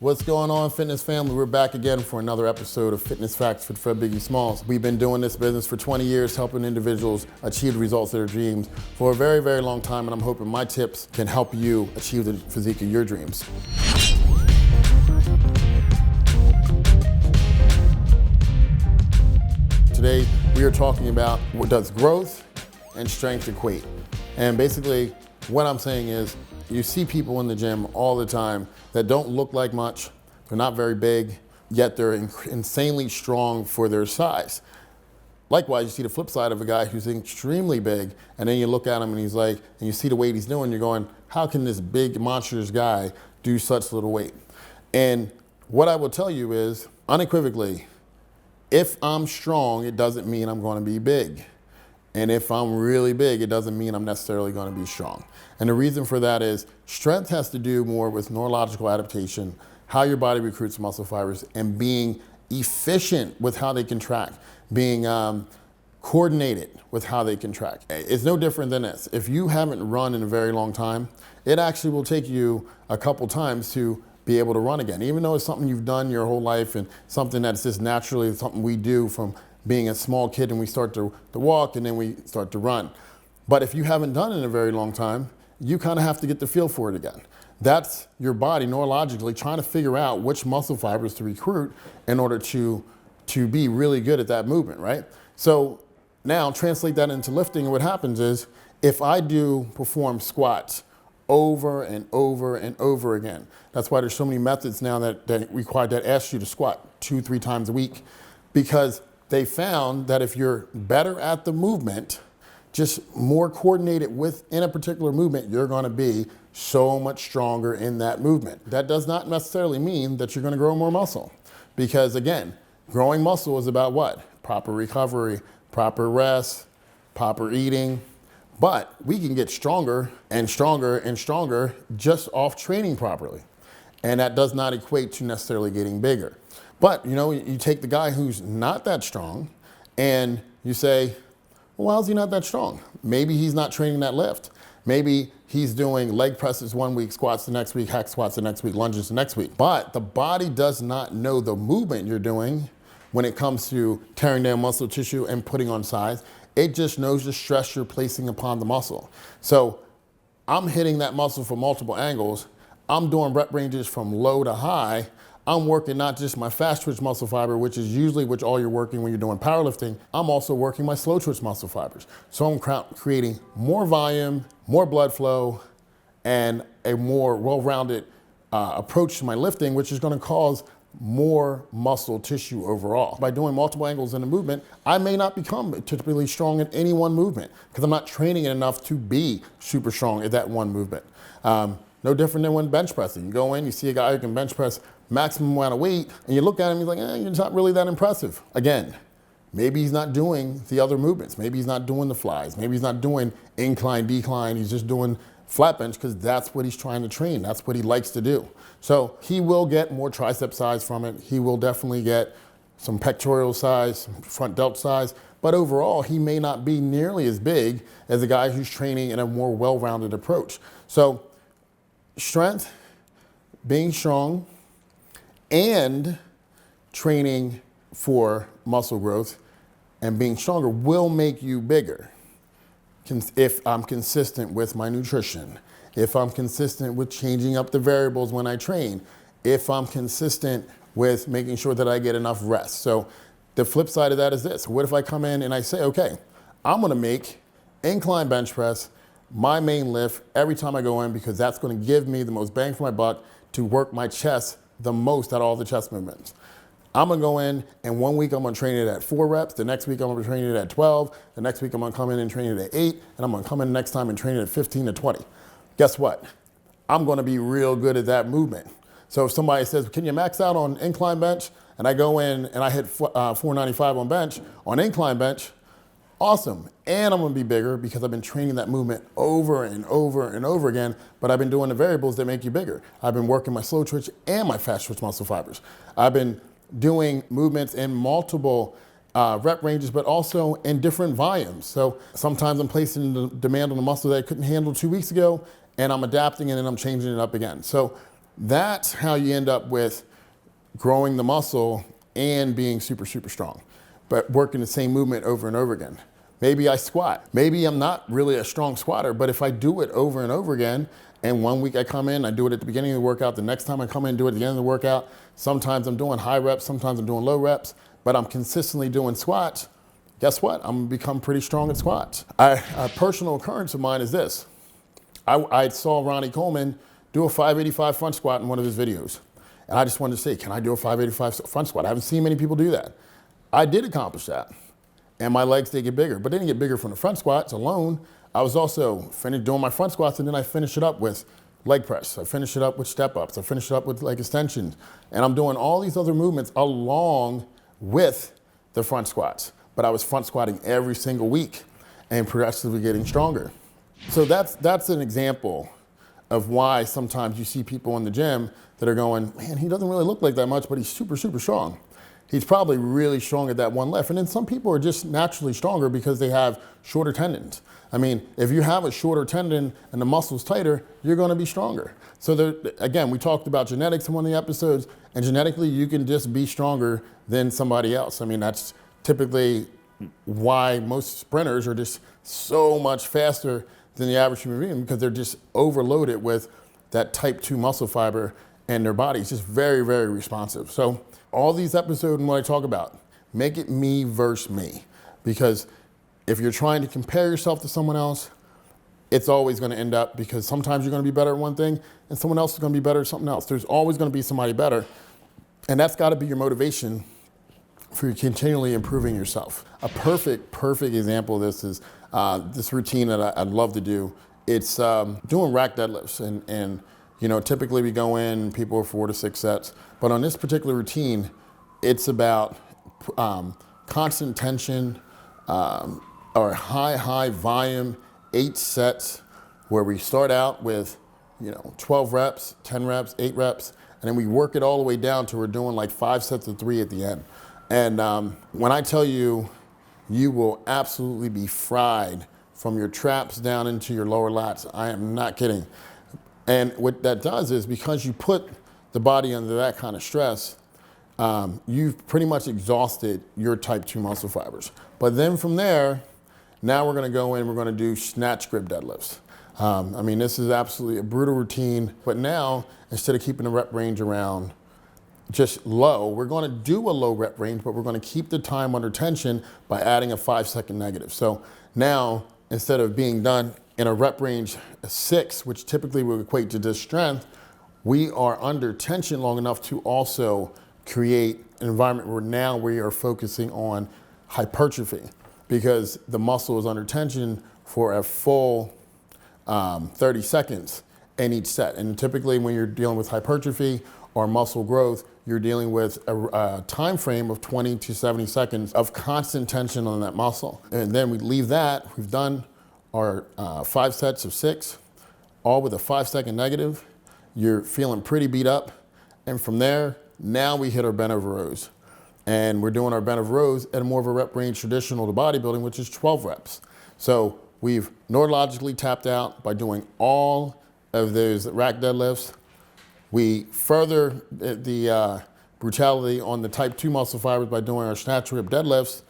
What's going on, fitness family? We're back again for another episode of Fitness Facts with Biggie Smalls. We've been doing this business for 20 years, helping individuals achieve the results of their dreams for a very, very long time, and I'm hoping my tips can help you achieve the physique of your dreams. Today, we are talking about what does growth and strength equate. And basically, what I'm saying is, you see people in the gym all the time that don't look like much, they're not very big, yet they're insanely strong for their size. Likewise, you see the flip side of a guy who's extremely big, and then you look at him and he's like, and you see the weight he's doing, you're going, how can this big, monstrous guy do such little weight? And what I will tell you is, unequivocally, if I'm strong, it doesn't mean I'm going to be big. And if I'm really big, it doesn't mean I'm necessarily going to be strong. And the reason for that is strength has to do more with neurological adaptation, how your body recruits muscle fibers, and being efficient with how they contract, being coordinated with how they contract. It's no different than this. If you haven't run in a very long time, it actually will take you a couple times to be able to run again, even though it's something you've done your whole life and something that's just naturally something we do from being a small kid, and we start to walk and then we start to run. But if you haven't done it in a very long time, you kind of have to get the feel for it again. That's your body neurologically trying to figure out which muscle fibers to recruit in order to be really good at that movement, right? So now translate that into lifting, and what happens is if I do perform squats over and over and over again, that's why there's so many methods now that ask you to squat 2-3 times a week, because they found that if you're better at the movement, just more coordinated within a particular movement, you're going to be so much stronger in that movement. That does not necessarily mean that you're going to grow more muscle, because again, growing muscle is about what? Proper recovery, proper rest, proper eating. But we can get stronger and stronger and stronger just off training properly. And that does not equate to necessarily getting bigger. But, you take the guy who's not that strong and you say, well, how's he not that strong? Maybe he's not training that lift. Maybe he's doing leg presses one week, squats the next week, hack squats the next week, lunges the next week. But the body does not know the movement you're doing when it comes to tearing down muscle tissue and putting on size. It just knows the stress you're placing upon the muscle. So I'm hitting that muscle from multiple angles. I'm doing rep ranges from low to high. I'm working not just my fast twitch muscle fiber, which is usually which all you're working when you're doing powerlifting. I'm also working my slow twitch muscle fibers. So I'm creating more volume, more blood flow, and a more well-rounded approach to my lifting, which is going to cause more muscle tissue overall. By doing multiple angles in a movement, I may not become typically strong in any one movement because I'm not training it enough to be super strong at that one movement. No different than when bench pressing. You go in, you see a guy who can bench press maximum amount of weight, and you look at him, he's like, you're not really that impressive. Again, maybe he's not doing the other movements. Maybe he's not doing the flies. Maybe he's not doing incline, decline. He's just doing flat bench because that's what he's trying to train. That's what he likes to do. So he will get more tricep size from it. He will definitely get some pectoral size, some front delt size, but overall, he may not be nearly as big as a guy who's training in a more well-rounded approach. So strength, being strong, and training for muscle growth and being stronger will make you bigger. If I'm consistent with my nutrition, if I'm consistent with changing up the variables when I train, if I'm consistent with making sure that I get enough rest. So the flip side of that is this. What if I come in and I say, okay, I'm gonna make incline bench press my main lift every time I go in, because that's gonna give me the most bang for my buck to work my chest the most out of all the chest movements. I'm gonna go in, and one week I'm gonna train it at 4 reps, the next week I'm gonna train it at 12, the next week I'm gonna come in and train it at 8, and I'm gonna come in next time and train it at 15 to 20. Guess what? I'm gonna be real good at that movement. So if somebody says, can you max out on incline bench? And I go in and I hit 495 on bench, on incline bench, awesome. And I'm gonna be bigger because I've been training that movement over and over and over again, but I've been doing the variables that make you bigger. I've been working my slow twitch and my fast twitch muscle fibers. I've been doing movements in multiple rep ranges, but also in different volumes. So sometimes I'm placing the demand on the muscle that I couldn't handle 2 weeks ago, and I'm adapting and then I'm changing it up again. So That's how you end up with growing the muscle and being super, super strong, but working the same movement over and over again. Maybe I squat. Maybe I'm not really a strong squatter, but if I do it over and over again, and one week I come in, I do it at the beginning of the workout, the next time I come in, do it at the end of the workout. Sometimes I'm doing high reps, sometimes I'm doing low reps, but I'm consistently doing squats. Guess what? I'm gonna become pretty strong at squats. A personal occurrence of mine is this. I saw Ronnie Coleman do a 585 front squat in one of his videos. And I just wanted to say, can I do a 585 front squat? I haven't seen many people do that. I did accomplish that. And my legs did get bigger, but they didn't get bigger from the front squats alone. I was also finished doing my front squats, and then I finished it up with leg press. I finished it up with step ups. I finished it up with leg extensions. And I'm doing all these other movements along with the front squats. But I was front squatting every single week and progressively getting stronger. So that's an example of why sometimes you see people in the gym that are going, man, he doesn't really look like that much, but he's super, super strong. He's probably really strong at that one lift. And then some people are just naturally stronger because they have shorter tendons. I mean, if you have a shorter tendon and the muscle's tighter, you're gonna be stronger. So again, we talked about genetics in one of the episodes, and genetically you can just be stronger than somebody else. I mean, that's typically why most sprinters are just so much faster than the average human being, because they're just overloaded with that type 2 muscle fiber, and their body's just very, very responsive. So all these episodes and what I talk about, make it me versus me. Because if you're trying to compare yourself to someone else, it's always gonna end up, because sometimes you're gonna be better at one thing and someone else is gonna be better at something else. There's always gonna be somebody better. And that's gotta be your motivation for continually improving yourself. A perfect example of this is this routine that I'd love to do. It's doing rack deadlifts, and you know, typically we go in, people are 4 to 6 sets, but on this particular routine, it's about constant tension, or high volume, 8 sets, where we start out with, 12 reps, 10 reps, 8 reps, and then we work it all the way down to we're doing like 5 sets of 3 at the end. And when I tell you, you will absolutely be fried from your traps down into your lower lats, I am not kidding. And what that does is, because you put the body under that kind of stress, you've pretty much exhausted your type 2 muscle fibers. But then from there, now we're gonna go in, we're gonna do snatch grip deadlifts. I mean, this is absolutely a brutal routine, but now, instead of keeping the rep range around just low, we're gonna do a low rep range, but we're gonna keep the time under tension by adding a 5-second negative. So now, instead of being done in a rep range 6, which typically would equate to just strength, we are under tension long enough to also create an environment where now we are focusing on hypertrophy, because the muscle is under tension for a full 30 seconds in each set. And typically when you're dealing with hypertrophy or muscle growth, you're dealing with a time frame of 20 to 70 seconds of constant tension on that muscle. And then we leave that, we've done our 5 sets of 6, all with a 5-second negative. You're feeling pretty beat up. And from there, now we hit our bent over rows. And we're doing our bent over rows at more of a rep range traditional to bodybuilding, which is 12 reps. So we've neurologically tapped out by doing all of those rack deadlifts. We further the brutality on the type 2 muscle fibers by doing our snatch grip deadlifts.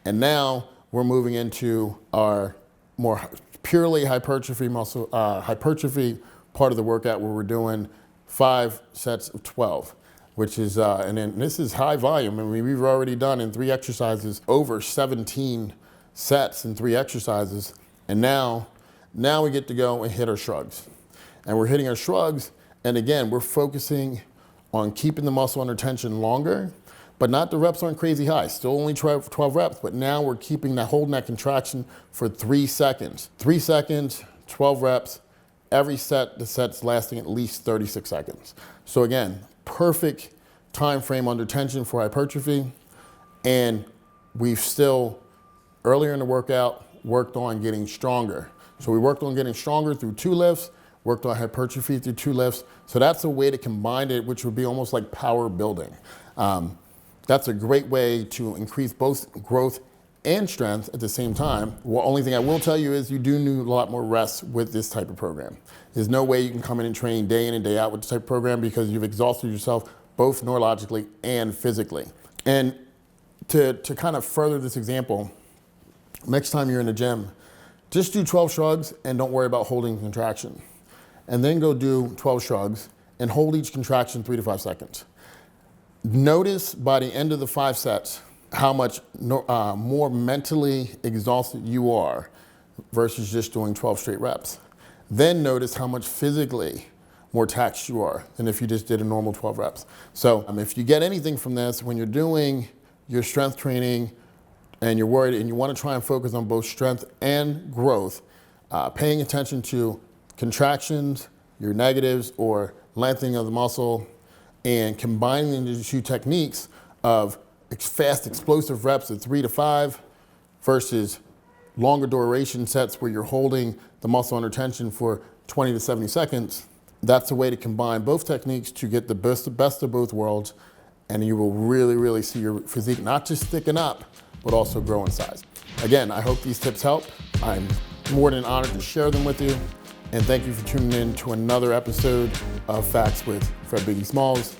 And now we're moving into our more purely hypertrophy muscle, hypertrophy part of the workout, where we're doing 5 sets of 12, which is, and then this is high volume. I mean, we've already done in 3 exercises over 17 sets in 3 exercises. And now we get to go and hit our shrugs. And we're hitting our shrugs. And again, we're focusing on keeping the muscle under tension longer, but not the reps aren't crazy high. Still only 12 reps, but now we're keeping that, holding that contraction for 3 seconds. 3 seconds, 12 reps, every set, the set's lasting at least 36 seconds. So again, perfect time frame under tension for hypertrophy. And we've still, earlier in the workout, worked on getting stronger. So we worked on getting stronger through 2 lifts, worked on hypertrophy through 2 lifts. So that's a way to combine it, which would be almost like power building. That's a great way to increase both growth and strength at the same time. Well, only thing I will tell you is you do need a lot more rest with this type of program. There's no way you can come in and train day in and day out with this type of program because you've exhausted yourself both neurologically and physically. And to kind of further this example, next time you're in the gym, just do 12 shrugs and don't worry about holding contraction. And then go do 12 shrugs and hold each contraction 3 to 5 seconds. Notice by the end of the 5 sets how much more mentally exhausted you are versus just doing 12 straight reps. Then notice how much physically more taxed you are than if you just did a normal 12 reps. So if you get anything from this, when you're doing your strength training and you're worried and you want to try and focus on both strength and growth, paying attention to contractions, your negatives, or lengthening of the muscle, and combining the two techniques of fast explosive reps at 3 to 5 versus longer duration sets where you're holding the muscle under tension for 20 to 70 seconds, that's a way to combine both techniques to get the best of both worlds, and you will really, really see your physique not just thicken up, but also grow in size. Again, I hope these tips help. I'm more than honored to share them with you, and thank you for tuning in to another episode of Facts with Fred Biggie Smalls.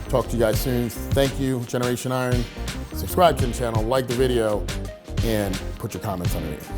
Talk to you guys soon. Thank you, Generation Iron. Subscribe to the channel, like the video, and put your comments underneath.